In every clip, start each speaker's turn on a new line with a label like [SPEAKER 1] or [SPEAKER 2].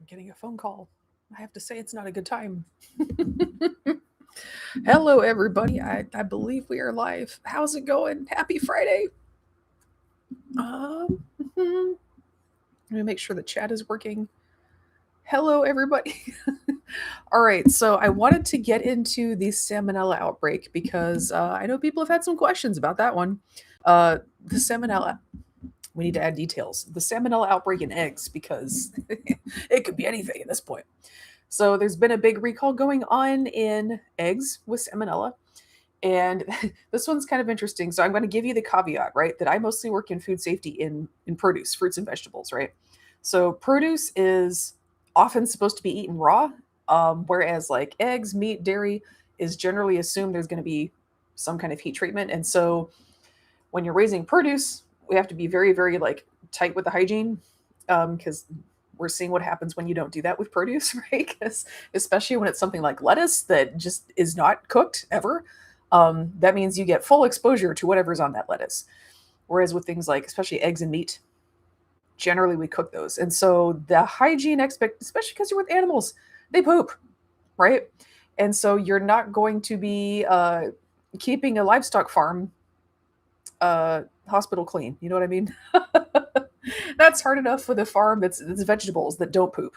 [SPEAKER 1] Getting a phone call. I have to say it's not a good time. Hello, everybody. I believe we are live. How's it going? Happy Friday. Let me make sure the chat is working. Hello, everybody. All right, so I wanted to get into the salmonella outbreak because I know people have had some questions about that one. The salmonella, we need to add details. The salmonella outbreak in eggs because it could be anything at this point. So there's been a big recall going on in eggs with salmonella. And this one's kind of interesting. So I'm going to give you the caveat, right? That I mostly work in food safety in produce, fruits and vegetables, right? So produce is often supposed to be eaten raw, whereas like eggs, meat, dairy is generally assumed there's going to be some kind of heat treatment. And so when you're raising produce, we have to be very, very like tight with the hygiene because we're seeing what happens when you don't do that with produce, right? Because especially when it's something like lettuce that just is not cooked ever, that means you get full exposure to whatever's on that lettuce. Whereas with things like, especially eggs and meat, generally we cook those. And so the hygiene especially because you're with animals, they poop, right? And so you're not going to be keeping a livestock farm hospital clean. You know what I mean? That's hard enough with a farm that's vegetables that don't poop.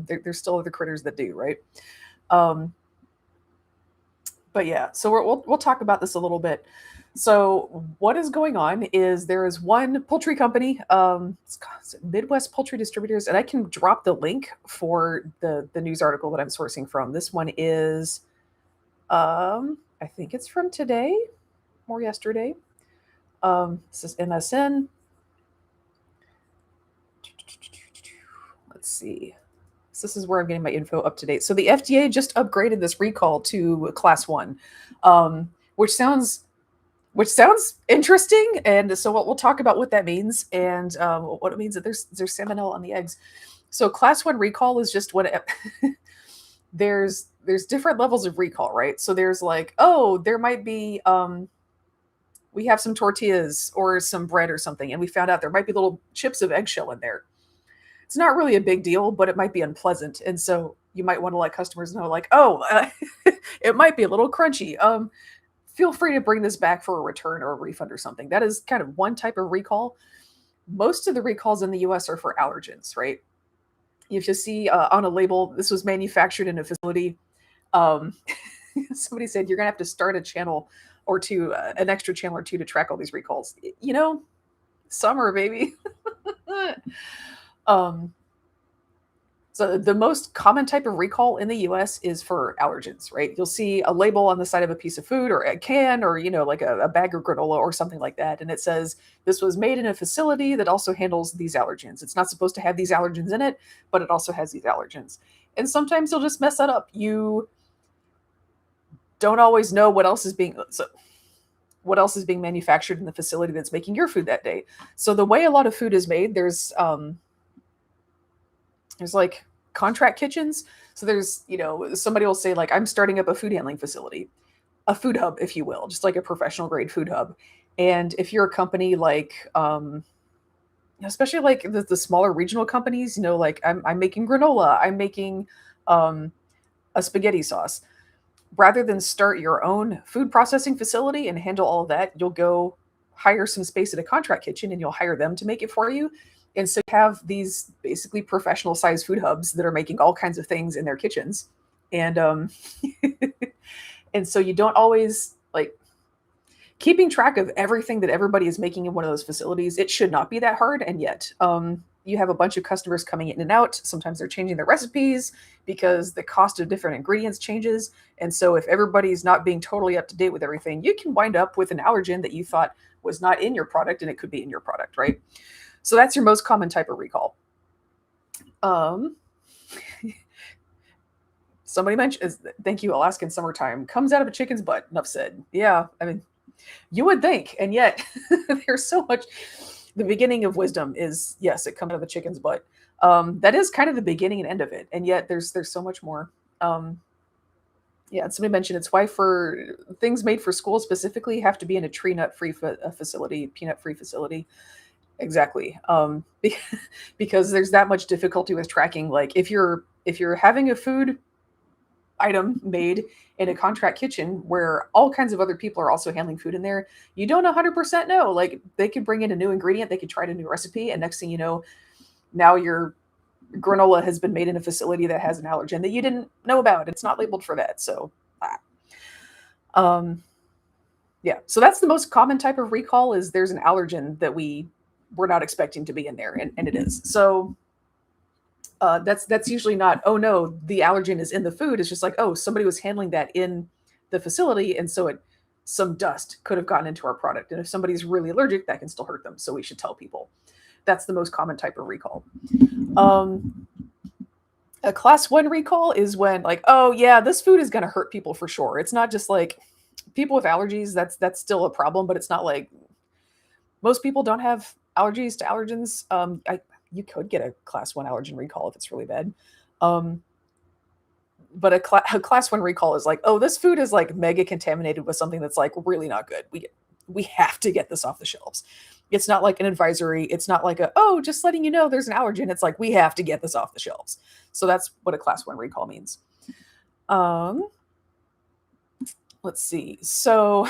[SPEAKER 1] There's still other critters that do, right? Um, but yeah, so we'll talk about this a little bit. So what is going on is there is one poultry company, it's Midwest Poultry Distributors, and I can drop the link for the news article that I'm sourcing from. This one is, I think it's from today or yesterday. This is MSN. Let's see. So this is where I'm getting my info up to date. So the FDA just upgraded this recall to class 1, which sounds interesting. And so we'll talk about what that means and what it means that there's salmonella on the eggs. So class 1 recall is just when there's different levels of recall, right? So there's like, oh, there might be we have some tortillas or some bread or something, and we found out there might be little chips of eggshell in there. It's not really a big deal, but it might be unpleasant. And so you might want to let customers know, like, oh, it might be a little crunchy. Feel free to bring this back for a return or a refund or something. That is kind of one type of recall. Most of the recalls in the US are for allergens, right? If you see on a label, this was manufactured in a facility. Um, Somebody said you're going to have to start a channel or two, an extra channel or two to track all these recalls. You know, summer, baby. um, So the most common type of recall in the US is for allergens, right? You'll see a label on the side of a piece of food or a can or, like a bag of granola or something like that. And it says this was made in a facility that also handles these allergens. It's not supposed to have these allergens in it, but it also has these allergens. And sometimes you'll just mess that up. You don't always know what else is being manufactured in the facility that's making your food that day. So the way a lot of food is made, there's like contract kitchens. So there's, somebody will say like, I'm starting up a food handling facility, a food hub, if you will, just like a professional grade food hub. And if you're a company like, especially like the smaller regional companies, like I'm making granola, I'm making a spaghetti sauce. Rather than start your own food processing facility and handle all of that, you'll go hire some space at a contract kitchen and you'll hire them to make it for you. And so you have these basically professional sized food hubs that are making all kinds of things in their kitchens. And and so you don't always like keeping track of everything that everybody is making in one of those facilities. It should not be that hard. And yet you have a bunch of customers coming in and out. Sometimes they're changing their recipes because the cost of different ingredients changes. And so if everybody's not being totally up to date with everything, you can wind up with an allergen that you thought was not in your product and it could be in your product, right? So that's your most common type of recall. Somebody mentioned, thank you, Alaskan summertime comes out of a chicken's butt. Enough said. Yeah, I mean, you would think, and yet there's so much. The beginning of wisdom is, yes, it comes out of the chicken's butt. That is kind of the beginning and end of it, and yet there's so much more. Yeah, and somebody mentioned it's why for things made for school specifically have to be in a tree nut free facility, peanut free facility. exactly. Because there's that much difficulty with tracking. Like if you're having a food item made in a contract kitchen where all kinds of other people are also handling food in there, you don't 100% know. Like they could bring in a new ingredient, they could try a new recipe, and next thing you know, now your granola has been made in a facility that has an allergen that you didn't know about. It's not labeled for that. So, um, yeah. So that's the most common type of recall is there's an allergen that we're not expecting to be in there, and it is. So that's usually not, oh no, the allergen is in the food. It's just like, oh, somebody was handling that in the facility, and so some dust could have gotten into our product. And if somebody's really allergic, that can still hurt them. So we should tell people. That's the most common type of recall. Um, a class one recall is when like, oh yeah, this food is going to hurt people for sure. It's not just like people with allergies. That's still a problem, but it's not like most people don't have allergies to allergens. You could get a class one allergen recall if it's really bad. Um, but a class one recall is like, oh, this food is like mega contaminated with something that's like really not good. We have to get this off the shelves. It's not like an advisory. It's not like a, oh, just letting you know there's an allergen. It's like we have to get this off the shelves. So that's what a class one recall means. Um, let's see. So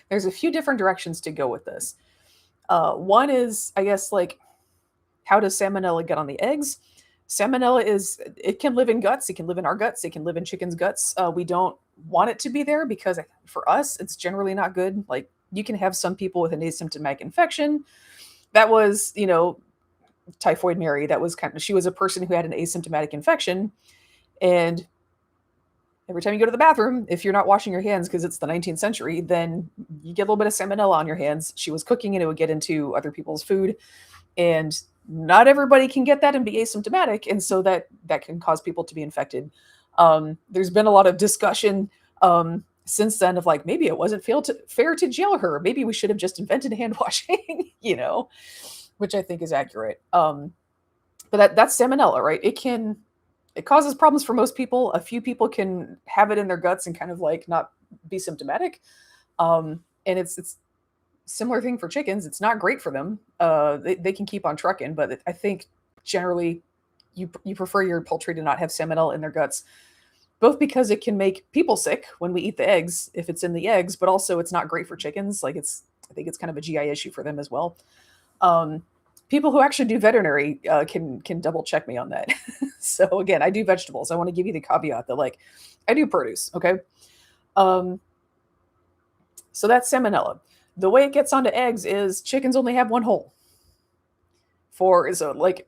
[SPEAKER 1] there's a few different directions to go with this. One is, I guess, like how does salmonella get on the eggs? Salmonella it can live in guts. It can live in our guts. It can live in chicken's guts. We don't want it to be there because for us, it's generally not good. Like you can have some people with an asymptomatic infection. That was, Typhoid Mary. That was she was a person who had an asymptomatic infection. And every time you go to the bathroom, if you're not washing your hands because it's the 19th century, then you get a little bit of salmonella on your hands. She was cooking and it would get into other people's food. And not everybody can get that and be asymptomatic, and so that can cause people to be infected. There's been a lot of discussion since then of like maybe it wasn't fair to jail her. Maybe we should have just invented hand washing, which I think is accurate. But that's salmonella, right? It causes problems for most people. A few people can have it in their guts and kind of like not be symptomatic. And it's similar thing for chickens. It's not great for them. They can keep on trucking, but I think generally you prefer your poultry to not have salmonella in their guts, both because it can make people sick when we eat the eggs if it's in the eggs, but also it's not great for chickens. Like I think it's kind of a GI issue for them as well. People who actually do veterinary can double check me on that. So again, I do vegetables. I want to give you the caveat that like I do produce. Okay. So that's salmonella. The way it gets onto eggs is chickens only have one hole. So like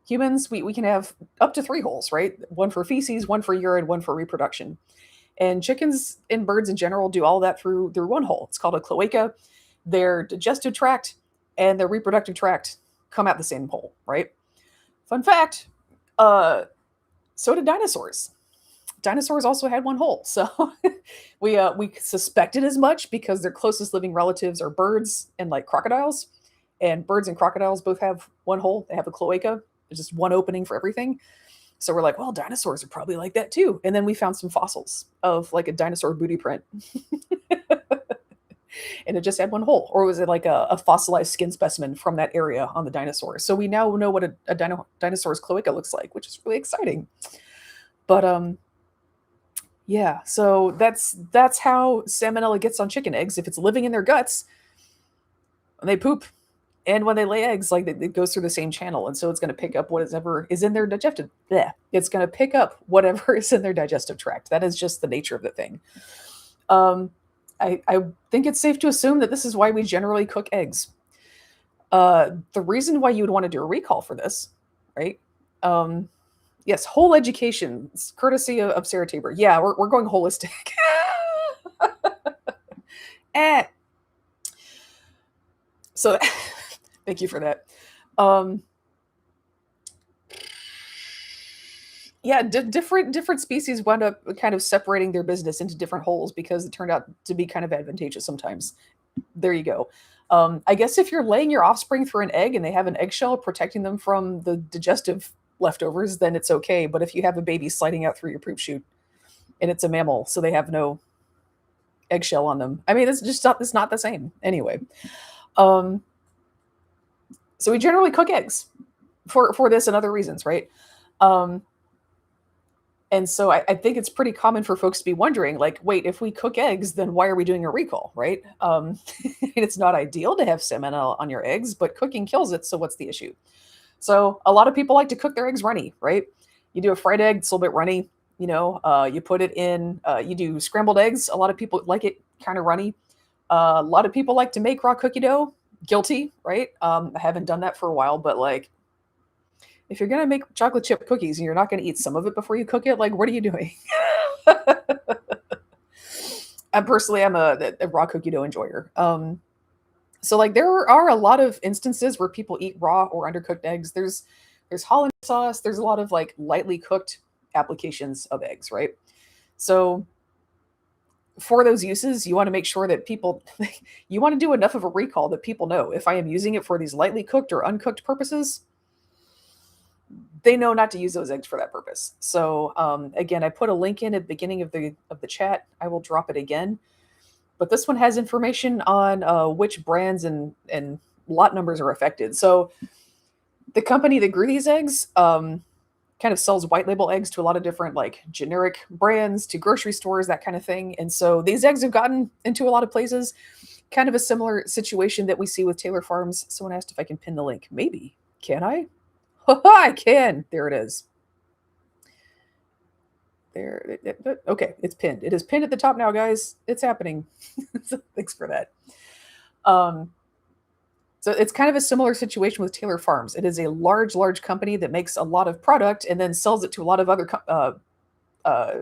[SPEAKER 1] humans, we can have up to 3 holes, right? One for feces, one for urine, one for reproduction. And chickens and birds in general do all that through one hole. It's called a cloaca. Their digestive tract and their reproductive tract come out the same hole, right? Fun fact, so did dinosaurs. Dinosaurs also had one hole. So we suspected as much because their closest living relatives are birds and like crocodiles. And birds and crocodiles both have one hole. They have a cloaca. There's just one opening for everything. So we're like, well, dinosaurs are probably like that too. And then we found some fossils of like a dinosaur booty print. And it just had one hole. Or was it like a fossilized skin specimen from that area on the dinosaur? So we now know what a dinosaur's cloaca looks like, which is really exciting. But yeah, so that's how salmonella gets on chicken eggs. If it's living in their guts, they poop, and when they lay eggs, like it goes through the same channel, and so it's going to pick up whatever is in their digestive. Bleh. It's going to pick up whatever is in their digestive tract. That is just the nature of the thing. I think it's safe to assume that this is why we generally cook eggs. The reason why you would want to do a recall for this, right? Yes, whole education, it's courtesy of Sarah Tabor. Yeah, we're going holistic. eh. So, thank you for that. Yeah, different species wound up kind of separating their business into different holes because it turned out to be kind of advantageous sometimes. There you go. I guess if you're laying your offspring through an egg and they have an eggshell protecting them from the digestive leftovers, then it's okay. But if you have a baby sliding out through your poop chute and it's a mammal, so they have no eggshell on them, I mean, it's not the same anyway. Um, So we generally cook eggs for this and other reasons, right? Um, and so I think it's pretty common for folks to be wondering, like, wait, if we cook eggs, then why are we doing a recall, right? It's not ideal to have salmonella on your eggs, but cooking kills it. So what's the issue? So a lot of people like to cook their eggs runny, right? You do a fried egg, it's a little bit runny. You put it in. You do scrambled eggs. A lot of people like it kind of runny. A lot of people like to make raw cookie dough. Guilty, right? I haven't done that for a while, but like, if you're gonna make chocolate chip cookies and you're not gonna eat some of it before you cook it, like, what are you doing? I'm a raw cookie dough enjoyer. So like there are a lot of instances where people eat raw or undercooked eggs. There's Hollandaise sauce. There's a lot of like lightly cooked applications of eggs, right? So for those uses, you want to make sure that people you want to do enough of a recall that people know if I am using it for these lightly cooked or uncooked purposes, they know not to use those eggs for that purpose. So again, I put a link in at the beginning of the chat. I will drop it again. But this one has information on which brands and lot numbers are affected. So the company that grew these eggs kind of sells white label eggs to a lot of different like generic brands, to grocery stores, that kind of thing. And so these eggs have gotten into a lot of places. Kind of a similar situation that we see with Taylor Farms. Someone asked if I can pin the link. Maybe. Can I? I can. There it is. There. Okay, it's pinned. It is pinned at the top now, guys. It's happening. So thanks for that. Um, so it's kind of a similar situation with Taylor Farms. It is a large company that makes a lot of product and then sells it to a lot of other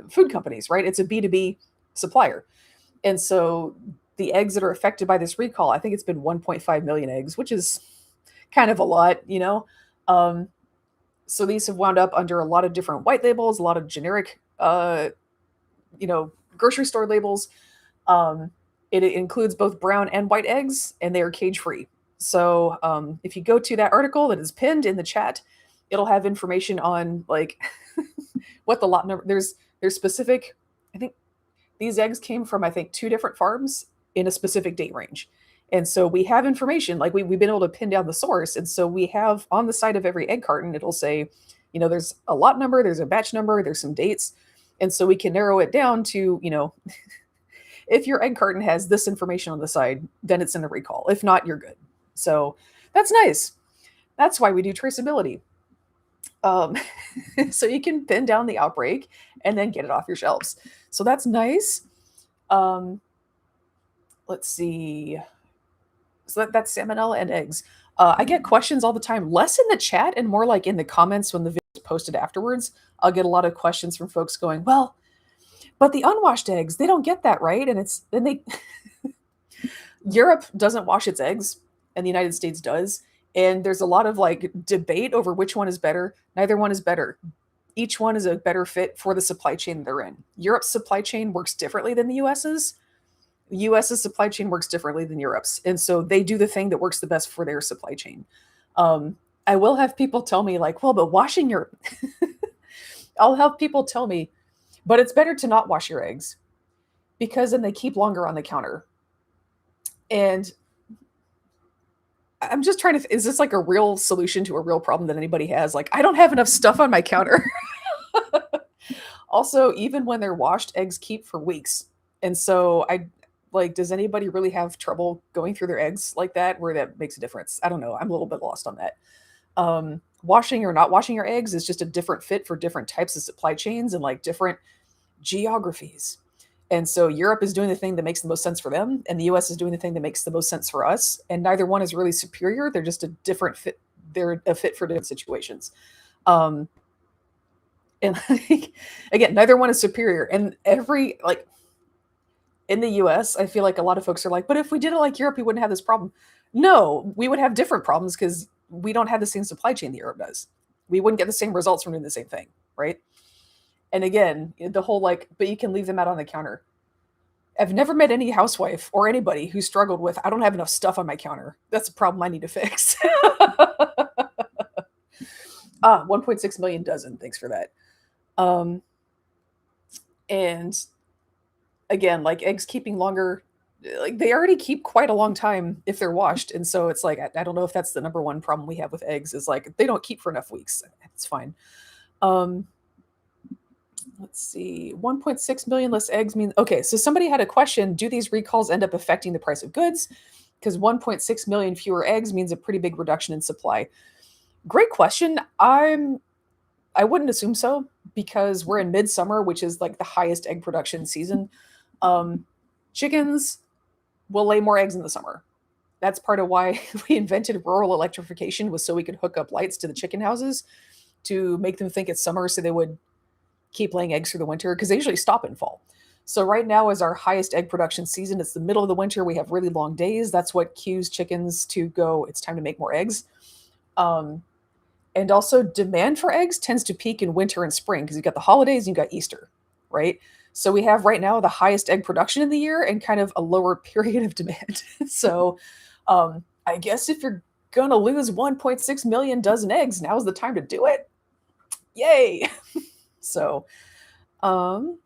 [SPEAKER 1] food companies, right? It's a B2B supplier. And so the eggs that are affected by this recall, I think it's been 1.5 million eggs, which is kind of a lot. Um, so these have wound up under a lot of different white labels, a lot of generic, grocery store labels. It includes both brown and white eggs, and they are cage free. So if you go to that article that is pinned in the chat, it'll have information on like what the lot number. There's specific. I think these eggs came from two different farms in a specific date range. And so we have information, like we've been able to pin down the source. And so we have on the side of every egg carton, it'll say, there's a lot number, there's a batch number, there's some dates. And so we can narrow it down to, if your egg carton has this information on the side, then it's in the recall. If not, you're good. So that's nice. That's why we do traceability. Um, so you can pin down the outbreak and then get it off your shelves. So that's nice. Let's see. So that's salmonella and eggs. I get questions all the time, less in the chat and more like in the comments when the video is posted afterwards. I'll get a lot of questions from folks going, well, but the unwashed eggs, they don't get that, right? And then they Europe doesn't wash its eggs and the United States does. And there's a lot of like debate over which one is better. Neither one is better. Each one is a better fit for the supply chain they're in. Europe's supply chain works differently than the US's. The US's supply chain works differently than Europe's. And so they do the thing that works the best for their supply chain. I will have people tell me like, well, but washing your, I'll have people tell me, but it's better to not wash your eggs because then they keep longer on the counter. And I'm just trying to, is this like a real solution to a real problem that anybody has? Like, I don't have enough stuff on my counter. Also, even when they're washed, eggs keep for weeks. And so does anybody really have trouble going through their eggs like that where that makes a difference? I don't know. I'm a little bit lost on that. Washing or not washing your eggs is just a different fit for different types of supply chains and like different geographies. And so Europe is doing the thing that makes the most sense for them, and the US is doing the thing that makes the most sense for us. And neither one is really superior. They're just a different fit. They're a fit for different situations. And again, neither one is superior. And in the US, I feel like a lot of folks are like, but if we did it like Europe, we wouldn't have this problem. No, we would have different problems because we don't have the same supply chain that Europe does. We wouldn't get the same results from doing the same thing, right? And again, the whole but you can leave them out on the counter. I've never met any housewife or anybody who struggled with, I don't have enough stuff on my counter. That's a problem I need to fix. 1.6 million dozen. Thanks for that. And again, like eggs keeping longer, like they already keep quite a long time if they're washed. And so it's like, I don't know if that's the number one problem we have with eggs is like they don't keep for enough weeks. It's fine. Um, let's see, 1.6 million less eggs means okay. So somebody had a question: do these recalls end up affecting the price of goods? Because 1.6 million fewer eggs means a pretty big reduction in supply. Great question. I wouldn't assume so because we're in midsummer, which is like the highest egg production season. Um, chickens will lay more eggs in the summer. That's part of why we invented rural electrification was so we could hook up lights to the chicken houses to make them think it's summer so they would keep laying eggs through the winter because they usually stop in fall. So right now is our highest egg production season. It's the middle of the winter. We have really long days. That's what cues chickens to go, it's time to make more eggs. Um, and also demand for eggs tends to peak in winter and spring because you've got the holidays and you've got Easter, right? So we have right now the highest egg production in the year and kind of a lower period of demand. So I guess if you're going to lose 1.6 million dozen eggs, now's the time to do it. Yay. So um,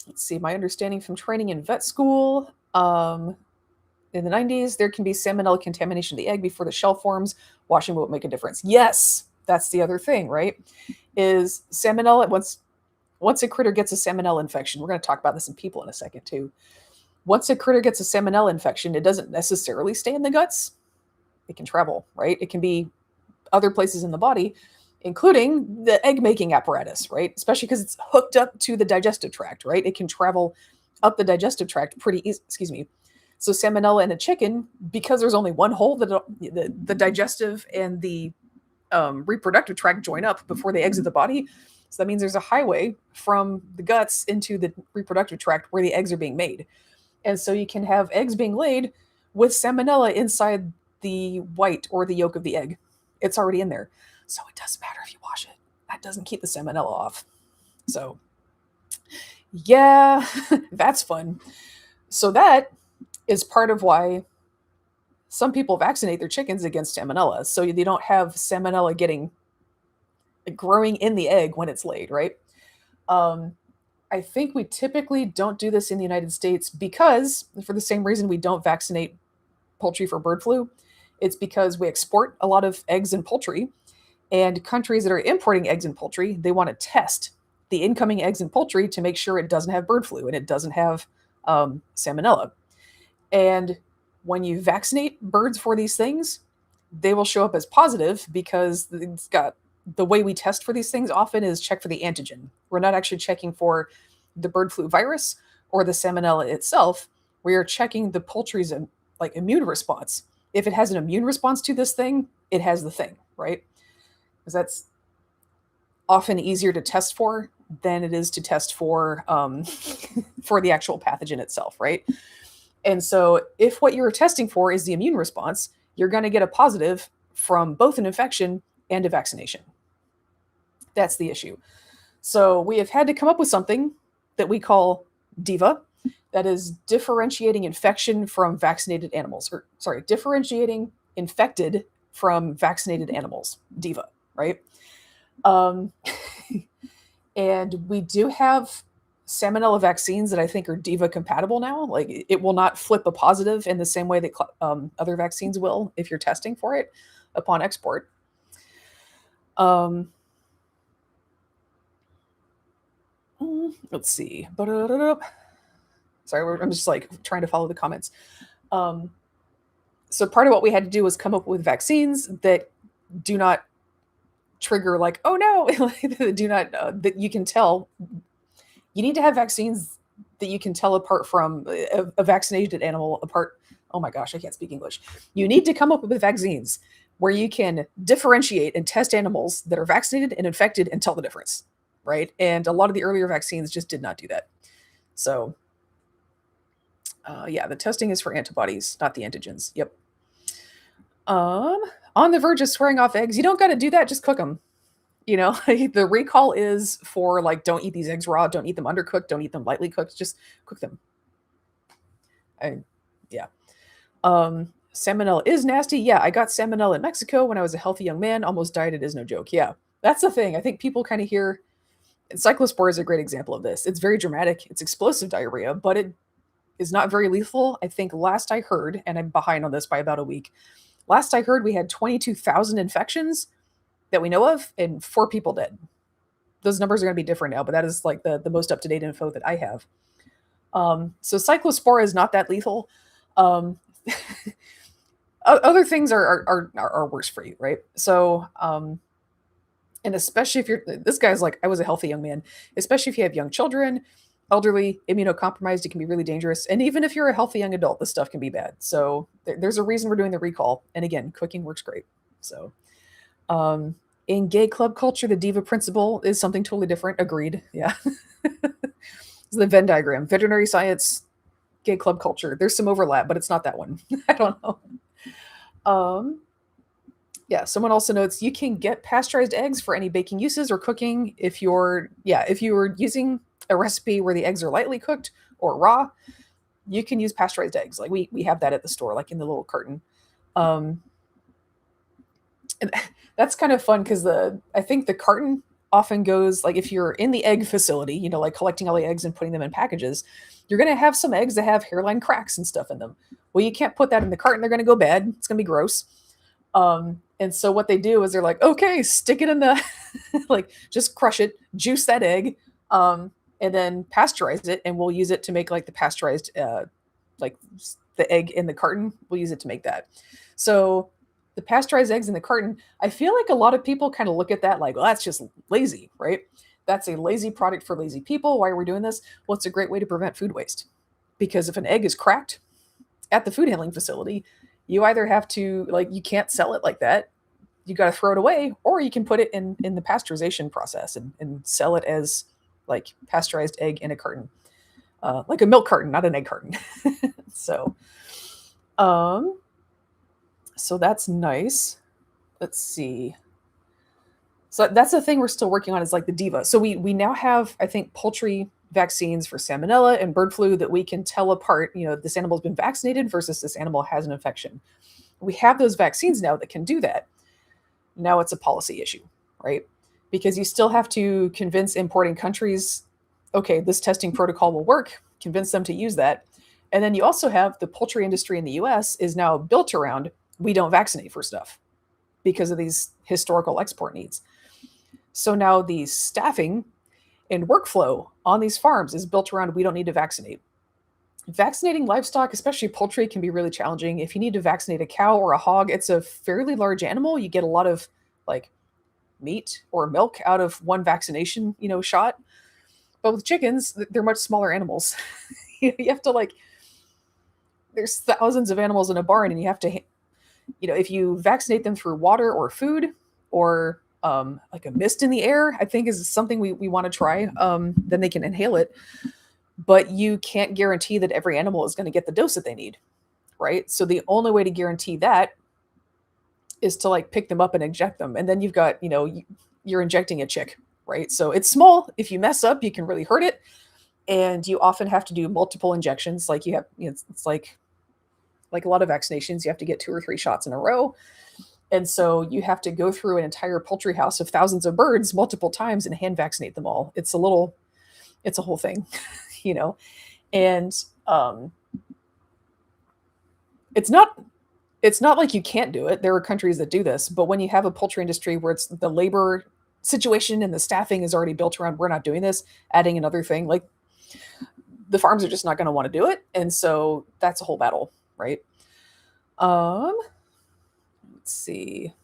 [SPEAKER 1] let's see, my understanding from training in vet school in the 90s, there can be salmonella contamination of the egg before the shell forms. Washing won't make a difference. Yes, that's the other thing, right? Is salmonella, once a critter gets a salmonella infection, we're going to talk about this in people in a second too. Once a critter gets a salmonella infection, it doesn't necessarily stay in the guts. It can travel, right? It can be other places in the body, including the egg making apparatus, right? Especially because it's hooked up to the digestive tract, right? It can travel up the digestive tract pretty easy. Excuse me. So salmonella in a chicken, because there's only one hole that the digestive and the reproductive tract join up before they exit the body. So that means there's a highway from the guts into the reproductive tract where the eggs are being made. And so you can have eggs being laid with salmonella inside the white or the yolk of the egg. It's already in there. So it doesn't matter if you wash it. That doesn't keep the salmonella off. So yeah, that's fun. So that is part of why some people vaccinate their chickens against salmonella. So they don't have salmonella growing in the egg when it's laid, right? Um, I think we typically don't do this in the United States because, for the same reason we don't vaccinate poultry for bird flu, it's because we export a lot of eggs and poultry, and countries that are importing eggs and poultry, they want to test the incoming eggs and poultry to make sure it doesn't have bird flu and it doesn't have salmonella. And when you vaccinate birds for these things, they will show up as positive because it's got the way we test for these things often is check for the antigen. We're not actually checking for the bird flu virus or the salmonella itself. We are checking the poultry's like immune response. If it has an immune response to this thing, it has the thing, right? Because that's often easier to test for than it is to test for for the actual pathogen itself, right? And so if what you're testing for is the immune response, you're going to get a positive from both an infection and a vaccination. That's the issue. So we have had to come up with something that we call DIVA, that is differentiating infection from vaccinated animals, or sorry, differentiating infected from vaccinated animals, DIVA, right? Um, and we do have salmonella vaccines that I think are DIVA compatible now. Like it will not flip a positive in the same way that other vaccines will if you're testing for it upon export. Let's see. Sorry, I'm just like trying to follow the comments. Um, so part of what we had to do was come up with vaccines that do not trigger like, oh no, do not that you can tell. You need to have vaccines that you can tell apart from a vaccinated animal apart. Oh my gosh, I can't speak English. You need to come up with vaccines where you can differentiate and test animals that are vaccinated and infected and tell the difference, right? And a lot of the earlier vaccines just did not do that. So yeah, the testing is for antibodies, not the antigens. Yep. On the verge of swearing off eggs, you don't got to do that. Just cook them. You know, the recall is for like, don't eat these eggs raw, don't eat them undercooked, don't eat them lightly cooked, just cook them. Yeah. Salmonella is nasty. Yeah, I got salmonella in Mexico when I was a healthy young man, almost died. It is no joke. Yeah, that's the thing. I think people kind of hear, and cyclospore is a great example of this. It's very dramatic. It's explosive diarrhea, but is not very lethal. I think last I heard, and I'm behind on this by about a week, last I heard we had 22,000 infections that we know of and 4 people dead. Those numbers are going to be different now, but that is like the most up to date info that I have. So cyclospora is not that lethal. Um, Other things are worse for you, right? So, and especially if you're this guy's like, I was a healthy young man, especially if you have young children, elderly, immunocompromised, it can be really dangerous. And even if you're a healthy young adult, this stuff can be bad. So there's a reason we're doing the recall. And again, cooking works great. So, um, in gay club culture, the diva principle is something totally different. Agreed. Yeah. The Venn diagram, veterinary science, gay club culture. There's some overlap, but it's not that one. I don't know. Um, yeah, someone also notes you can get pasteurized eggs for any baking uses or cooking if you're using a recipe where the eggs are lightly cooked or raw, you can use pasteurized eggs. Like we have that at the store, like in the little carton. Um, and that's kind of fun because the I think the carton often goes like if you're in the egg facility, like collecting all the eggs and putting them in packages, you're gonna have some eggs that have hairline cracks and stuff in them. Well, you can't put that in the carton; they're gonna go bad. It's gonna be gross. And so what they do is they're like, okay, stick it in the like just crush it, juice that egg, and then pasteurize it, and we'll use it to make like the pasteurized like the egg in the carton. We'll use it to make that. So the pasteurized eggs in the carton, I feel like a lot of people kind of look at that like, well, that's just lazy, right? That's a lazy product for lazy people. Why are we doing this? Well, it's a great way to prevent food waste. Because if an egg is cracked at the food handling facility, you either have to like you can't sell it like that. You got to throw it away, or you can put it in the pasteurization process and sell it as like pasteurized egg in a carton, like a milk carton, not an egg carton. so, um, so that's nice. Let's see. So that's the thing we're still working on is like the diva. So we now have I think poultry vaccines for salmonella and bird flu that we can tell apart. This animal's been vaccinated versus this animal has an infection. We have those vaccines now that can do that. Now it's a policy issue, right? Because you still have to convince importing countries, okay, this testing protocol will work, convince them to use that. And then you also have the poultry industry in the US is now built around we don't vaccinate for stuff because of these historical export needs. So now the staffing and workflow on these farms is built around we don't need to vaccinate. Vaccinating livestock, especially poultry, can be really challenging. If you need to vaccinate a cow or a hog, it's a fairly large animal. You get a lot of like meat or milk out of one vaccination, shot. But with chickens, they're much smaller animals. You have to there's thousands of animals in a barn, and you have to, if you vaccinate them through water or food or like a mist in the air, I think is something we want to try. Then they can inhale it. But you can't guarantee that every animal is going to get the dose that they need, right? So the only way to guarantee that is to like pick them up and inject them. And then you've got, you're injecting a chick, right? So it's small. If you mess up, you can really hurt it. And you often have to do multiple injections. Like you have, it's like a lot of vaccinations, you have to get 2 or 3 shots in a row. And so you have to go through an entire poultry house of thousands of birds multiple times and hand vaccinate them all. It's a whole thing. And it's not like you can't do it. There are countries that do this, but when you have a poultry industry where it's the labor situation and the staffing is already built around we're not doing this, adding another thing, like the farms are just not going to want to do it. And so that's a whole battle, right? Let's see.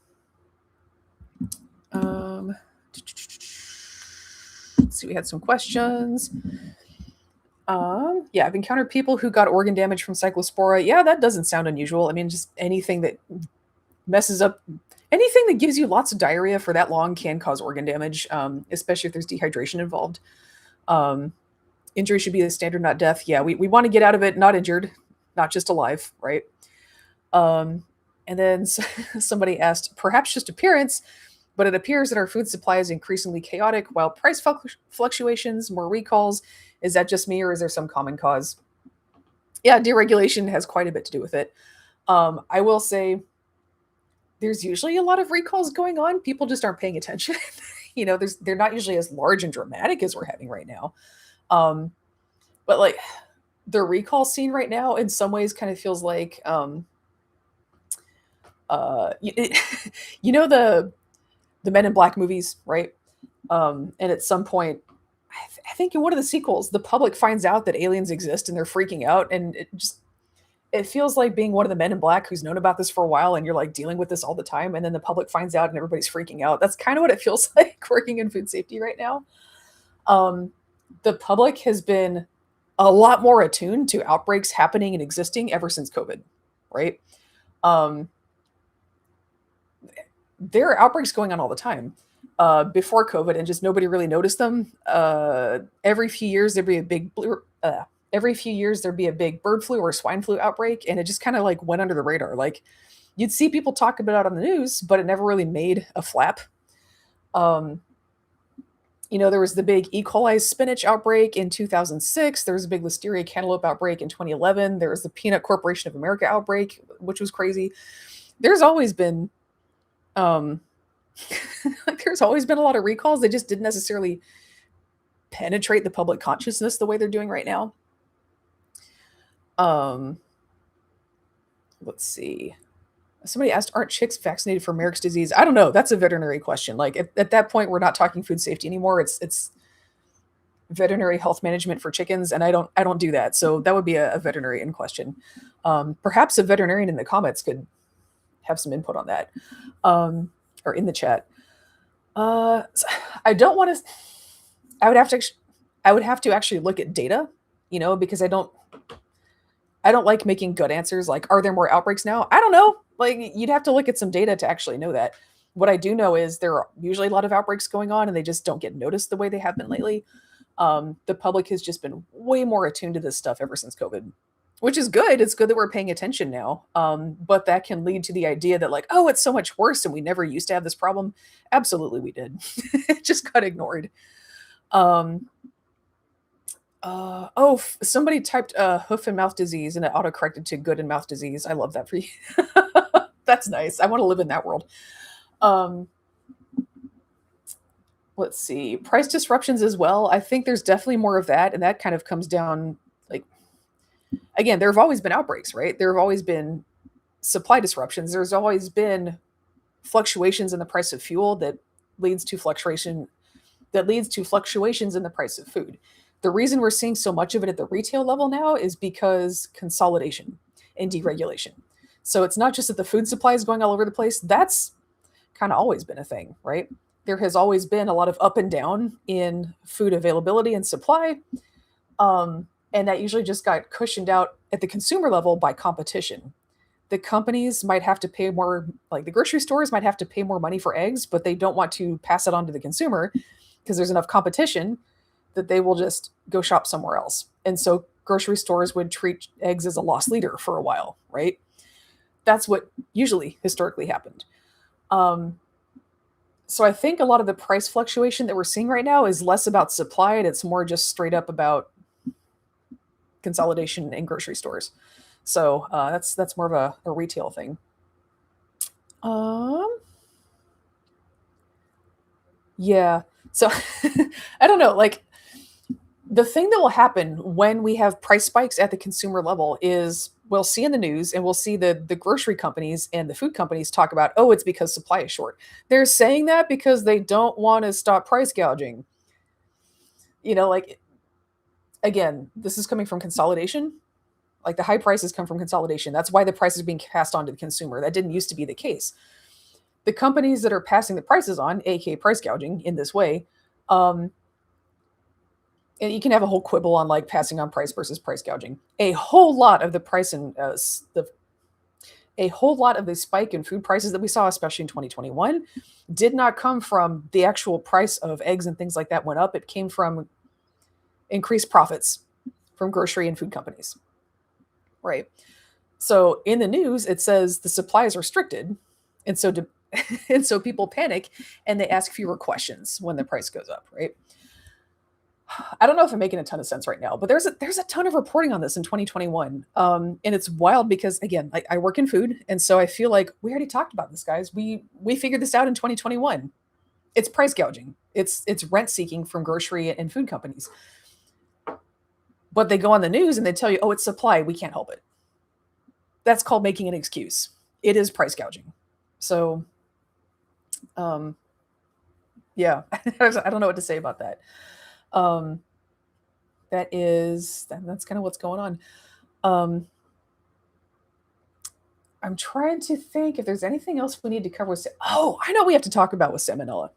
[SPEAKER 1] Let's see, we had some questions. Yeah, I've encountered people who got organ damage from cyclospora. Yeah, that doesn't sound unusual. I mean, just anything that messes up, anything that gives you lots of diarrhea for that long can cause organ damage, especially if there's dehydration involved. Injury should be the standard, not death. Yeah, we want to get out of it not injured, not just alive, right? And then somebody asked, perhaps just appearance, but it appears that our food supply is increasingly chaotic, while price fluctuations, more recalls. Is that just me, or is there some common cause? Yeah, deregulation has quite a bit to do with it. I will say there's usually a lot of recalls going on. People just aren't paying attention. They're not usually as large and dramatic as we're having right now. But the recall scene right now in some ways kind of feels like it, you know the Men in Black movies, right? And at some point, I think in one of the sequels, the public finds out that aliens exist and they're freaking out, and it feels like being one of the Men in Black who's known about this for a while, and you're like dealing with this all the time, and then the public finds out and everybody's freaking out. That's kind of what it feels like working in food safety right now. Um, the public has been a lot more attuned to outbreaks happening and existing ever since COVID, right? Um, there are outbreaks going on all the time before COVID, and just nobody really noticed them. Every few years there'd be a big every few years there'd be a big bird flu or swine flu outbreak, and it just kind of like went under the radar. Like you'd see people talk about it on the news, but it never really made a flap. Um, there was the big E. coli spinach outbreak in 2006. There was a big Listeria cantaloupe outbreak in 2011. There was the Peanut Corporation of America outbreak, which was crazy. There's always been um, there's always been a lot of recalls. They just didn't necessarily penetrate the public consciousness the way they're doing right now. Um, let's see. Somebody asked, aren't chicks vaccinated for Merrick's disease? I don't know. That's a veterinary question. Like at that point, we're not talking food safety anymore. It's veterinary health management for chickens, and I don't do that. So that would be a veterinarian question. Perhaps a veterinarian in the comments could have some input on that, or in the chat. I don't want to. I would have to. I would have to actually look at data, because I don't like making good answers. Like, are there more outbreaks now? I don't know. Like, you'd have to look at some data to actually know that. What I do know is there are usually a lot of outbreaks going on, and they just don't get noticed the way they have been lately. The public has just been way more attuned to this stuff ever since COVID, which is good. It's good that we're paying attention now. But that can lead to the idea that like, oh, it's so much worse and we never used to have this problem. Absolutely, we did. It just got ignored. Somebody typed hoof and mouth disease and it autocorrected to good and mouth disease. I love that for you. That's nice. I want to live in that world. Um, let's see. Price disruptions as well. I think there's definitely more of that. And that kind of comes down, like, again, there have always been outbreaks, right? There have always been supply disruptions. There's always been fluctuations in the price of fuel that leads to fluctuations in the price of food. The reason we're seeing so much of it at the retail level now is because consolidation and deregulation. So it's not just that the food supply is going all over the place. That's kind of always been a thing, right? There has always been a lot of up and down in food availability and supply. And that usually just got cushioned out at the consumer level by competition. The companies might have to pay more, like the grocery stores might have to pay more money for eggs, but they don't want to pass it on to the consumer because there's enough competition that they will just go shop somewhere else. And so grocery stores would treat eggs as a loss leader for a while, right? That's what usually historically happened. So I think a lot of the price fluctuation that we're seeing right now is less about supply and it's more just straight up about consolidation in grocery stores. So that's more of a retail thing. Yeah. So I don't know. Like the thing that will happen when we have price spikes at the consumer level is we'll see in the news and we'll see the grocery companies and the food companies talk about, oh, it's because supply is short. They're saying that because they don't want to stop price gouging. Like again, this is coming from consolidation. Like the high prices come from consolidation. That's why the price is being passed on to the consumer. That didn't used to be the case. The companies that are passing the prices on, aka price gouging, in this way, and you can have a whole quibble on like passing on price versus price gouging. A whole lot of the spike in food prices that we saw, especially in 2021, did not come from the actual price of eggs and things like that went up. It came from increased profits from grocery and food companies. Right. So in the news, it says the supply is restricted. And so and so people panic and they ask fewer questions when the price goes up. Right. I don't know if I'm making a ton of sense right now, but there's a ton of reporting on this in 2021. And it's wild because again, I work in food. And so I feel like we already talked about this, guys. We figured this out in 2021. It's price gouging. It's rent seeking from grocery and food companies. But they go on the news and they tell you, oh, it's supply. We can't help it. That's called making an excuse. It is price gouging. So, um, yeah, I don't know what to say about that. Um, that's kind of what's going on. Um, I'm trying to think if there's anything else we need to cover with. Oh, I know we have to talk about with salmonella.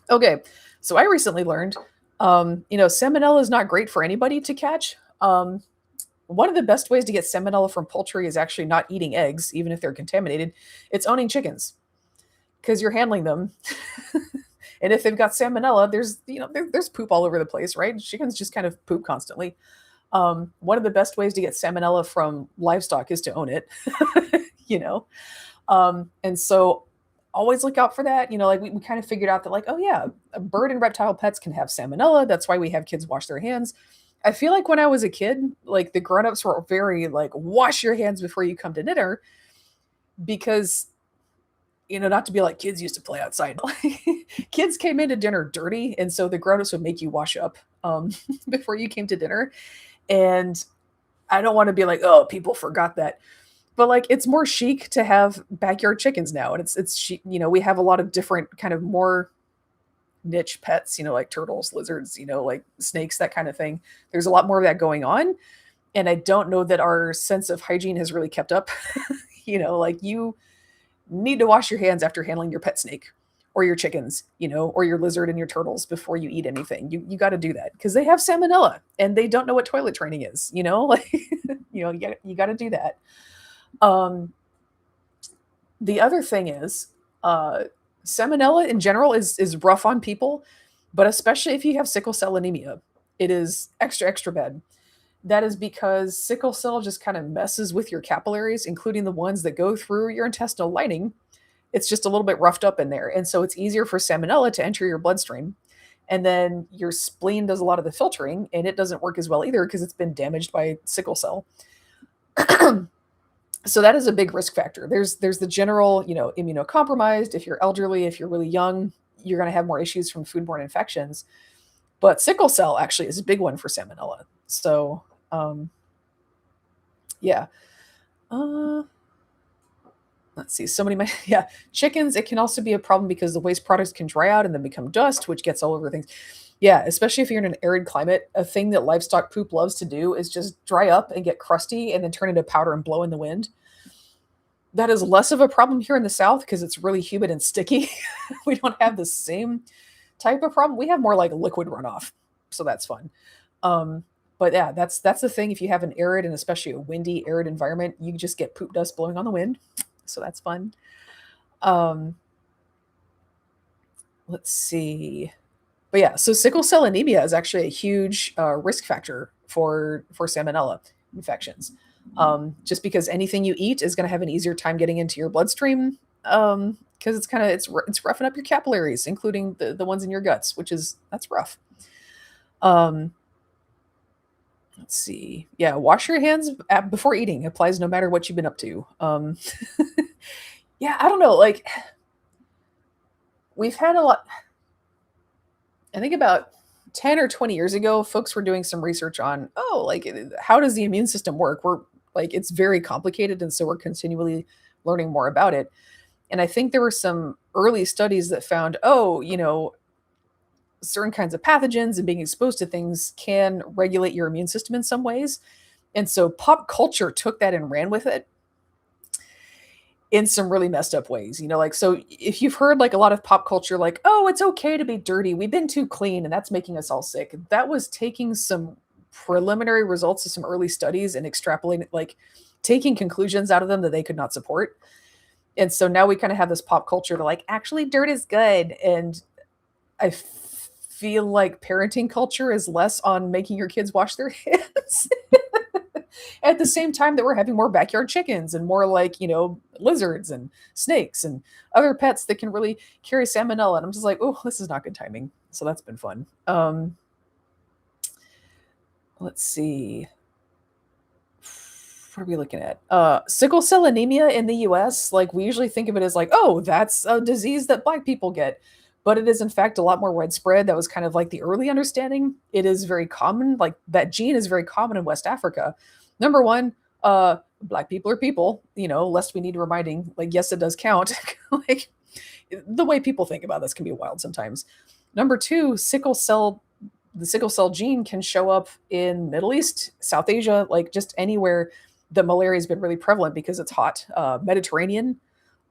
[SPEAKER 1] Okay, so I recently learned, salmonella is not great for anybody to catch. One of the best ways to get salmonella from poultry is actually not eating eggs, even if they're contaminated. It's owning chickens because you're handling them. And if they've got salmonella, there's poop all over the place, right? Chickens just kind of poop constantly. One of the best ways to get salmonella from livestock is to own it, you know? And so always look out for that. Like we kind of figured out that, like, oh yeah, bird and reptile pets can have salmonella. That's why we have kids wash their hands. I feel like when I was a kid, like the grown-ups were very like, wash your hands before you come to dinner, because not to be like, kids used to play outside. Kids came into dinner dirty, and so the grown-ups would make you wash up before you came to dinner. And I don't want to be like, oh, people forgot that. But like, it's more chic to have backyard chickens now, and it's chic. We have a lot of different kind of more niche pets, like turtles, lizards, like snakes, that kind of thing. There's a lot more of that going on, and I don't know that our sense of hygiene has really kept up. Like, you need to wash your hands after handling your pet snake or your chickens, or your lizard and your turtles before you eat anything. You got to do that because they have salmonella and they don't know what toilet training is, like, you got to do that. The other thing is, salmonella in general is rough on people, but especially if you have sickle cell anemia, it is extra, extra bad. That is because sickle cell just kind of messes with your capillaries, including the ones that go through your intestinal lining. It's just a little bit roughed up in there. And so it's easier for salmonella to enter your bloodstream. And then your spleen does a lot of the filtering, and it doesn't work as well either because it's been damaged by sickle cell. So that is a big risk factor. There's the general, immunocompromised. If you're elderly, if you're really young, you're going to have more issues from foodborne infections. But sickle cell actually is a big one for salmonella. So, yeah. Let's see. Yeah, chickens, it can also be a problem because the waste products can dry out and then become dust, which gets all over things. Yeah, especially if you're in an arid climate, a thing that livestock poop loves to do is just dry up and get crusty and then turn into powder and blow in the wind. That is less of a problem here in the South because it's really humid and sticky. We don't have the same type of problem. We have more like liquid runoff, so that's fun. But yeah, that's the thing. If you have an arid and especially a windy, arid environment, you just get poop dust blowing on the wind, so that's fun. Let's see. But yeah, so sickle cell anemia is actually a huge risk factor for salmonella infections. Just because anything you eat is going to have an easier time getting into your bloodstream, because it's roughing up your capillaries, including the ones in your guts, that's rough. Let's see. Yeah, wash your hands before eating. Applies no matter what you've been up to. Yeah, I don't know. Like, we've had a lot. I think about 10 or 20 years ago, folks were doing some research on, how does the immune system work? It's very complicated. And so we're continually learning more about it. And I think there were some early studies that found, certain kinds of pathogens and being exposed to things can regulate your immune system in some ways. And so pop culture took that and ran with it in some really messed up ways. So if you've heard like a lot of pop culture, like, oh, it's okay to be dirty, we've been too clean and that's making us all sick, that was taking some preliminary results of some early studies and extrapolating, like taking conclusions out of them that they could not support. And so now we kind of have this pop culture to like, actually dirt is good. And I feel like parenting culture is less on making your kids wash their hands at the same time that we're having more backyard chickens and more like, lizards and snakes and other pets that can really carry salmonella. And I'm just like, oh, this is not good timing. So that's been fun. Let's see. What are we looking at? Sickle cell anemia in the US, like we usually think of it as like, oh, that's a disease that Black people get. but it is in fact a lot more widespread. That was kind of like the early understanding. It is very common, like that gene is very common in West Africa. Number one, black people are people, lest we need reminding, like, yes, it does count. Like, the way people think about this can be wild sometimes. Number two, the sickle cell gene can show up in Middle East, South Asia, like just anywhere that malaria has been really prevalent because it's hot. Mediterranean,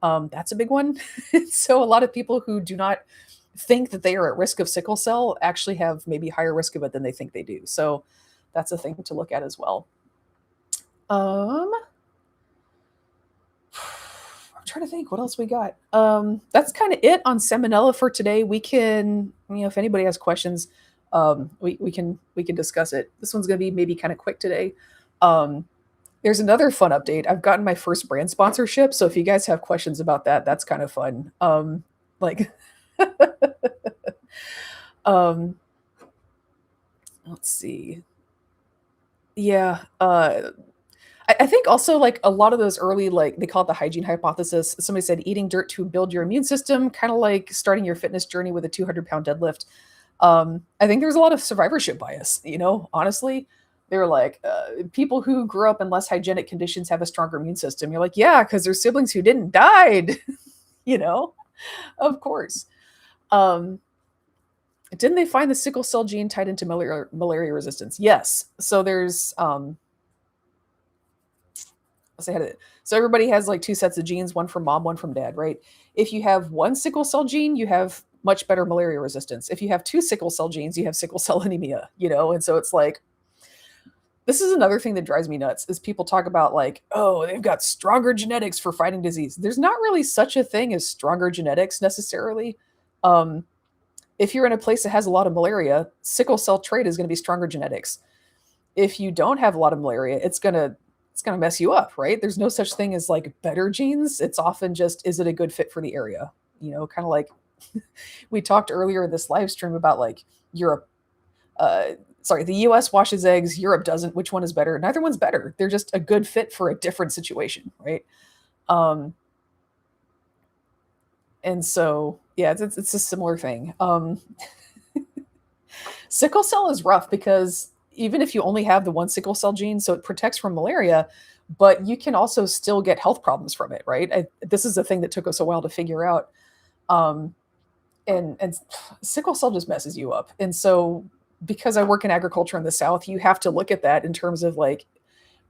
[SPEAKER 1] that's a big one. So a lot of people who do not think that they are at risk of sickle cell actually have maybe higher risk of it than they think they do. So that's a thing to look at as well. Um, I'm trying to think what else we got. That's kind of it on Salmonella for today. We can, if anybody has questions, we can discuss it. This one's going to be maybe kind of quick today. Um, there's another fun update. I've gotten my first brand sponsorship, so if you guys have questions about that, that's kind of fun. Like, um, let's see. Yeah, I think also like a lot of those early, like they call it the hygiene hypothesis. Somebody said eating dirt to build your immune system, kind of like starting your fitness journey with a 200-pound deadlift. I think there's a lot of survivorship bias. Honestly, they're like people who grew up in less hygienic conditions have a stronger immune system. You're like, yeah, because their siblings who didn't died. you know, of course. Um, didn't they find the sickle cell gene tied into malaria resistance? Yes. So there's say how to, so everybody has like two sets of genes, one from mom, one from dad, right? If you have one sickle cell gene, you have much better malaria resistance. If you have two sickle cell genes, you have sickle cell anemia, and so it's like, this is another thing that drives me nuts is people talk about like, oh, they've got stronger genetics for fighting disease. There's not really such a thing as stronger genetics necessarily. um, if you're in a place that has a lot of malaria, sickle cell trait is going to be stronger genetics. If you don't have a lot of malaria, it's gonna mess you up, right? There's no such thing as like better genes. It's often just, is it a good fit for the area? Kind of like we talked earlier in this live stream about like Europe. Sorry, the US washes eggs, Europe doesn't. Which one is better? Neither one's better. They're just a good fit for a different situation, right? Um, and so yeah, it's a similar thing. Sickle cell is rough because even if you only have the one sickle cell gene, so it protects from malaria, but you can also still get health problems from it, right? This is a thing that took us a while to figure out. Um, and sickle cell just messes you up. And so because I work in agriculture in the South, you have to look at that in terms of like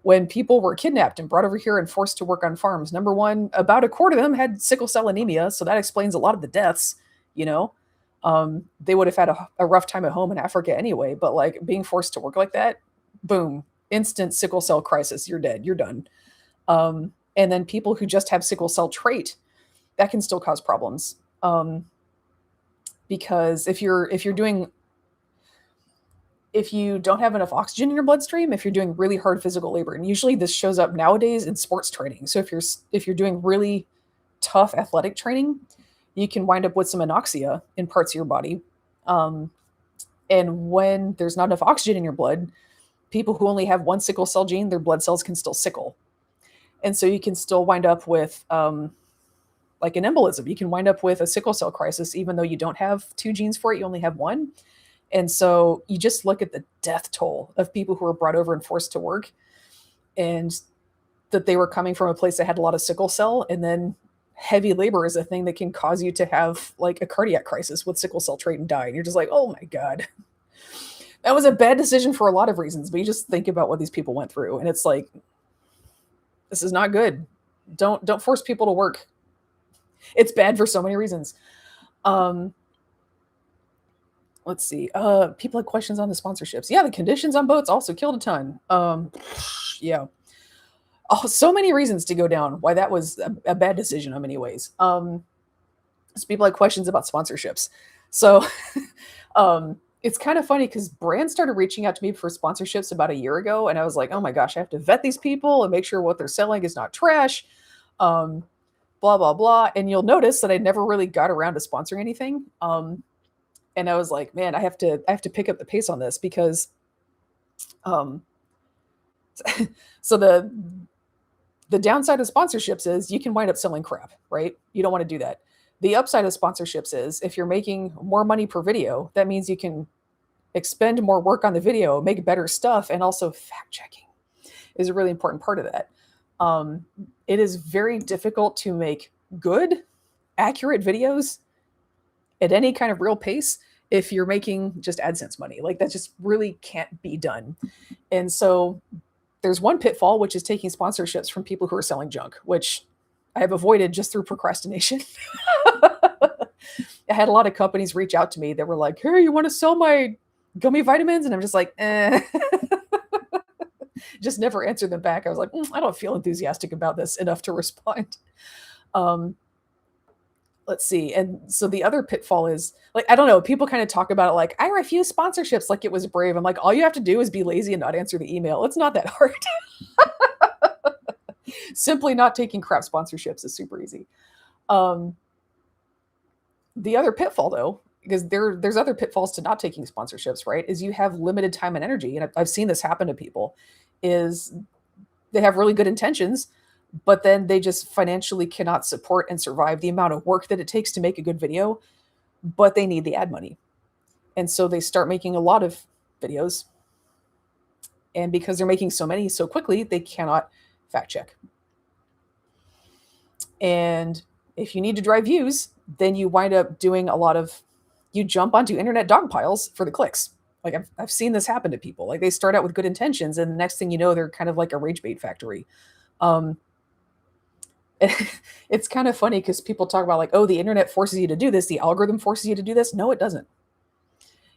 [SPEAKER 1] when people were kidnapped and brought over here and forced to work on farms. Number one, about a quarter of them had sickle cell anemia, so that explains a lot of the deaths. You know, they would have had a rough time at home in Africa anyway. But like being forced to work like that, boom, instant sickle cell crisis. You're dead. You're done. And then people who just have sickle cell trait, that can still cause problems. Because if you don't have enough oxygen in your bloodstream, if you're doing really hard physical labor, and usually this shows up nowadays in sports training. So if you're doing really tough athletic training, you can wind up with some anoxia in parts of your body. Um, and when there's not enough oxygen in your blood, people who only have one sickle cell gene, their blood cells can still sickle. And so you can still wind up with like an embolism. You can wind up with a sickle cell crisis, even though you don't have two genes for it, you only have one. And so you just look at the death toll of people who were brought over and forced to work, and that they were coming from a place that had a lot of sickle cell. And then heavy labor is a thing that can cause you to have like a cardiac crisis with sickle cell trait and die. And you're just like, oh my God, that was a bad decision for a lot of reasons. But you just think about what these people went through, and it's like, this is not good. Don't force people to work. It's bad for so many reasons. Um, let's see. People had questions on the sponsorships. Yeah, the conditions on boats also killed a ton. Yeah. Oh, so many reasons to go down why that was a bad decision in many ways. So people had questions about sponsorships. So it's kind of funny because brands started reaching out to me for sponsorships about a year ago, and I was like, oh my gosh, I have to vet these people and make sure what they're selling is not trash. Blah blah blah. And you'll notice that I never really got around to sponsoring anything. And I was like, man, I have to pick up the pace on this because um so the downside of sponsorships is you can wind up selling crap, right? You don't want to do that. The upside of sponsorships is if you're making more money per video, that means you can expend more work on the video, make better stuff, and also fact checking is a really important part of that. Um, it is very difficult to make good, accurate videos at any kind of real pace if you're making just AdSense money. Like that just really can't be done. And so there's one pitfall, which is taking sponsorships from people who are selling junk, which I have avoided just through procrastination. I had a lot of companies reach out to me that were like, "Hey, you want to sell my gummy vitamins?" And I'm just like, eh. Just never answered them back. I was like, I don't feel enthusiastic about this enough to respond. Um, let's see. And so the other pitfall is like, I don't know, people kind of talk about it like, I refuse sponsorships like it was brave. I'm like, all you have to do is be lazy and not answer the email. It's not that hard. Simply not taking crap sponsorships is super easy. Um, the other pitfall, though, because there's other pitfalls to not taking sponsorships, right? Is you have limited time and energy, and I've seen this happen to people. Is they have really good intentions, but then they just financially cannot support and survive the amount of work that it takes to make a good video, but they need the ad money, and so they start making a lot of videos, and because they're making so many so quickly, they cannot fact check. And if you need to drive views, then you wind up doing a lot of, you jump onto internet dog piles for the clicks. Like I've seen this happen to people. Like they start out with good intentions, and the next thing you know, they're kind of like a rage bait factory. Um, it's kind of funny because people talk about like, oh, the internet forces you to do this, the algorithm forces you to do this. No, it doesn't.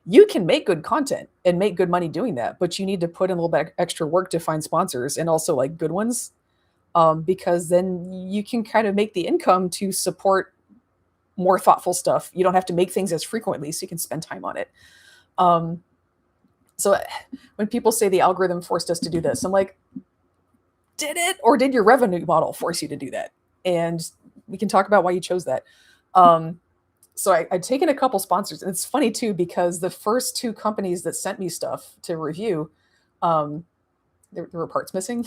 [SPEAKER 1] You can make good content and make good money doing that, but you need to put in a little bit extra work to find sponsors and also like good ones, because then you can kind of make the income to support more thoughtful stuff. You don't have to make things as frequently, so you can spend time on it. Um, so when people say the algorithm forced us to do this, I'm like, did it, or did your revenue model force you to do that? And we can talk about why you chose that. So I'd taken a couple sponsors, and it's funny too because the first two companies that sent me stuff to review, um, there were parts missing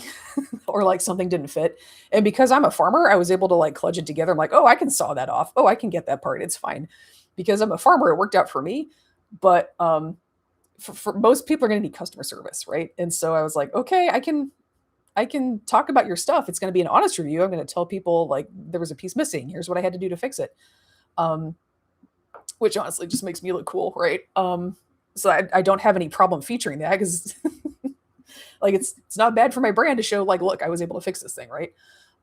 [SPEAKER 1] or like something didn't fit. And because I'm a farmer, I was able to like kludge it together. I'm like, oh, I can saw that off. Oh, I can get that part. It's fine. Because I'm a farmer, it worked out for me. But for most people are going to need customer service, right? And so I was like, okay, I can talk about your stuff. It's going to be an honest review. I'm going to tell people like there was a piece missing. Here's what I had to do to fix it. Um, which honestly just makes me look cool, right? So I don't have any problem featuring that because like it's not bad for my brand to show like, look, I was able to fix this thing, right?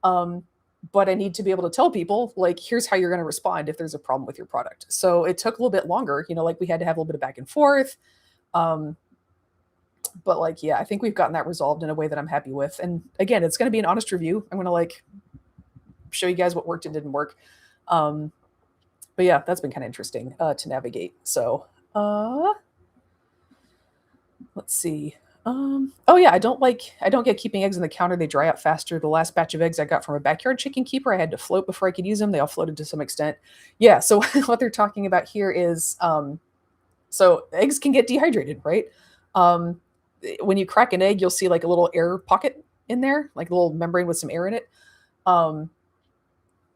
[SPEAKER 1] Um, but I need to be able to tell people like, here's how you're going to respond if there's a problem with your product. So it took a little bit longer, like we had to have a little bit of back and forth. Um, but like, yeah, I think we've gotten that resolved in a way that I'm happy with. And again, it's going to be an honest review. I'm going to like show you guys what worked and didn't work. But yeah, that's been kind of interesting to navigate. So let's see. Oh yeah, I don't get keeping eggs on the counter. They dry out faster. The last batch of eggs I got from a backyard chicken keeper, I had to float before I could use them. They all floated to some extent. Yeah. So what they're talking about here is, so eggs can get dehydrated, right? Um, when you crack an egg, you'll see like a little air pocket in there, like a little membrane with some air in it. Um,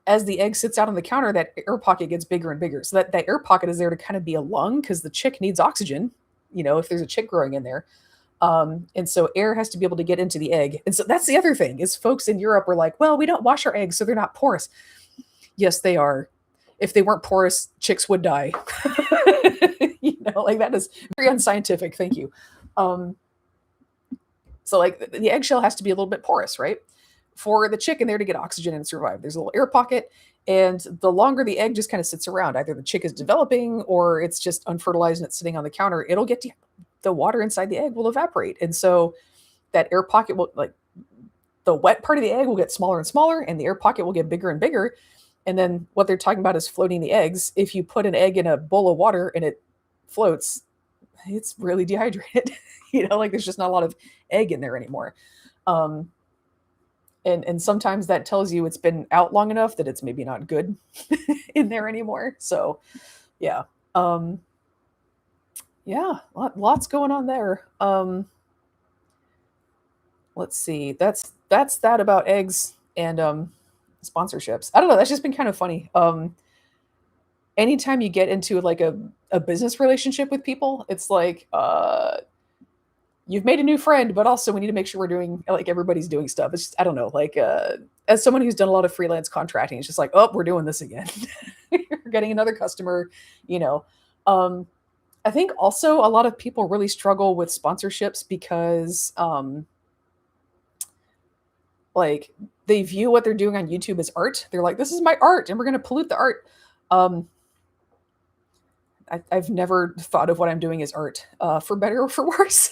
[SPEAKER 1] as the egg sits out on the counter, that air pocket gets bigger and bigger. So that air pocket is there to kind of be a lung because the chick needs oxygen, if there's a chick growing in there. And so air has to be able to get into the egg. And so that's the other thing is folks in Europe are like, well, we don't wash our eggs, so they're not porous. Yes, they are. If they weren't porous, chicks would die. Like that is very unscientific. Thank you. So like the eggshell has to be a little bit porous, right? For the chick in there to get oxygen and survive. There's a little air pocket. And the longer the egg just kind of sits around, either the chick is developing or it's just unfertilized and it's sitting on the counter, it'll get the water inside the egg will evaporate. And so that air pocket will, like, the wet part of the egg will get smaller and smaller and the air pocket will get bigger and bigger. And then what they're talking about is floating the eggs. If you put an egg in a bowl of water and it floats, it's really dehydrated. Like there's just not a lot of egg in there anymore. And sometimes that tells you it's been out long enough that it's maybe not good in there anymore. So yeah. Yeah, lots going on there. Let's see. That's that about eggs and sponsorships. I don't know. That's just been kind of funny. anytime you get into like a business relationship with people, it's like you've made a new friend, but also we need to make sure we're doing like everybody's doing stuff. It's just, I don't know, like as someone who's done a lot of freelance contracting, it's just like, oh, we're doing this again. We're getting another customer, you know. Um, I think also a lot of people really struggle with sponsorships because like they view what they're doing on YouTube as art. They're like, this is my art, and we're going to pollute the art. Um, I've never thought of what I'm doing as art, for better or for worse.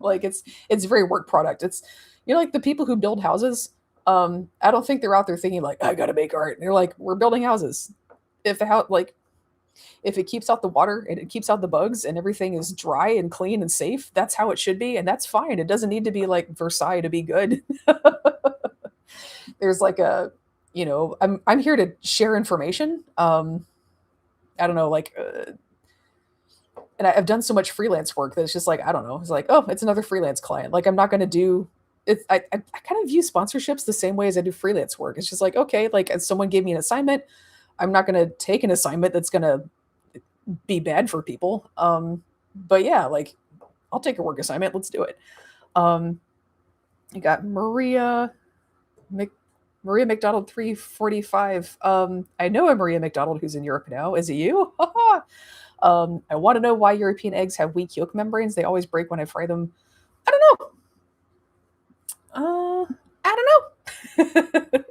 [SPEAKER 1] Like it's very work product. It's like the people who build houses. I don't think they're out there thinking like I got to make art. They're like we're building houses. If the house like if it keeps out the water and it keeps out the bugs and everything is dry and clean and safe, that's how it should be, and that's fine. It doesn't need to be like Versailles to be good. There's like a I'm here to share information. I don't know, like, and I've done so much freelance work that it's just like, I don't know. It's like, oh, it's another freelance client. Like, I'm not going to do it. I kind of view sponsorships the same way as I do freelance work. It's just like, okay, like if someone gave me an assignment, I'm not going to take an assignment that's going to be bad for people. But yeah, like I'll take a work assignment. Let's do it. You got Maria McDonald 345. I know a Maria McDonald who's in Europe now. Is it you? I want to know why European eggs have weak yolk membranes. They always break when I fry them. I don't know. I don't know.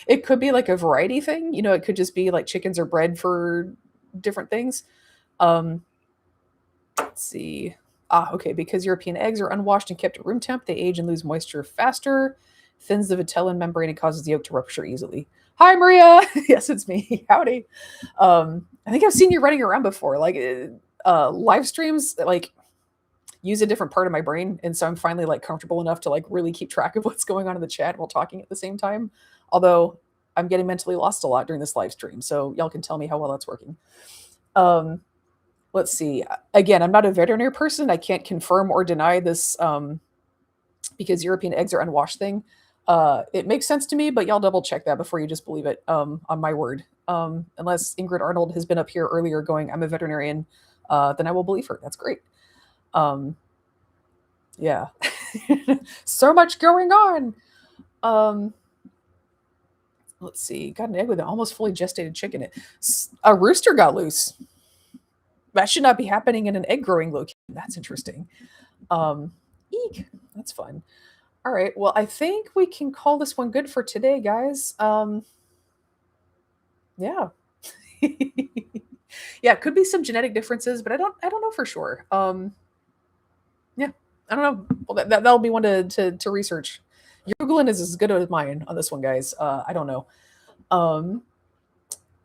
[SPEAKER 1] It could be like a variety thing. It could just be like chickens are bred for different things. Let's see. Okay. Because European eggs are unwashed and kept at room temp, they age and lose moisture faster, thins the vitelline membrane, and causes the yolk to rupture easily. Hi, Maria. Yes, it's me. Howdy. I think I've seen you running around before. Like live streams, like use a different part of my brain, and so I'm finally like comfortable enough to like really keep track of what's going on in the chat while talking at the same time. Although I'm getting mentally lost a lot during this live stream, so y'all can tell me how well that's working. Let's see. Again, I'm not a veterinary person. I can't confirm or deny this because European eggs are unwashed thing. It makes sense to me, but y'all double check that before you just believe it on my word. Unless Ingrid Arnold has been up here earlier going, I'm a veterinarian, then I will believe her. That's great. Yeah. So much going on. Let's see. Got an egg with an almost fully gestated chicken. A rooster got loose. That should not be happening in an egg growing location. That's interesting. Eek. That's fun. All right. Well, I think we can call this one good for today, guys. Yeah. Yeah, it could be some genetic differences, but I don't know for sure. Yeah, I don't know. Well, that'll be one to research. Your Googling is as good as mine on this one, guys. I don't know.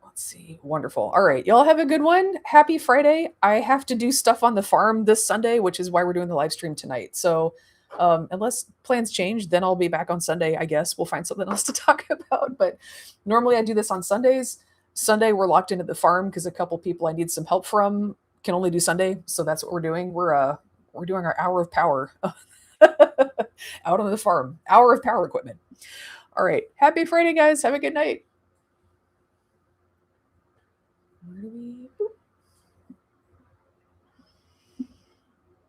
[SPEAKER 1] Let's see. Wonderful. All right, y'all have a good one. Happy Friday. I have to do stuff on the farm this Sunday, which is why we're doing the live stream tonight. So unless plans change, then I'll be back on Sunday. I guess we'll find something else to talk about. But normally I do this on Sundays. Sunday we're locked into the farm because a couple people I need some help from can only do Sunday, so that's what we're doing. We're doing our hour of power out on the farm. Hour of power equipment. All right. Happy Friday, guys. Have a good night.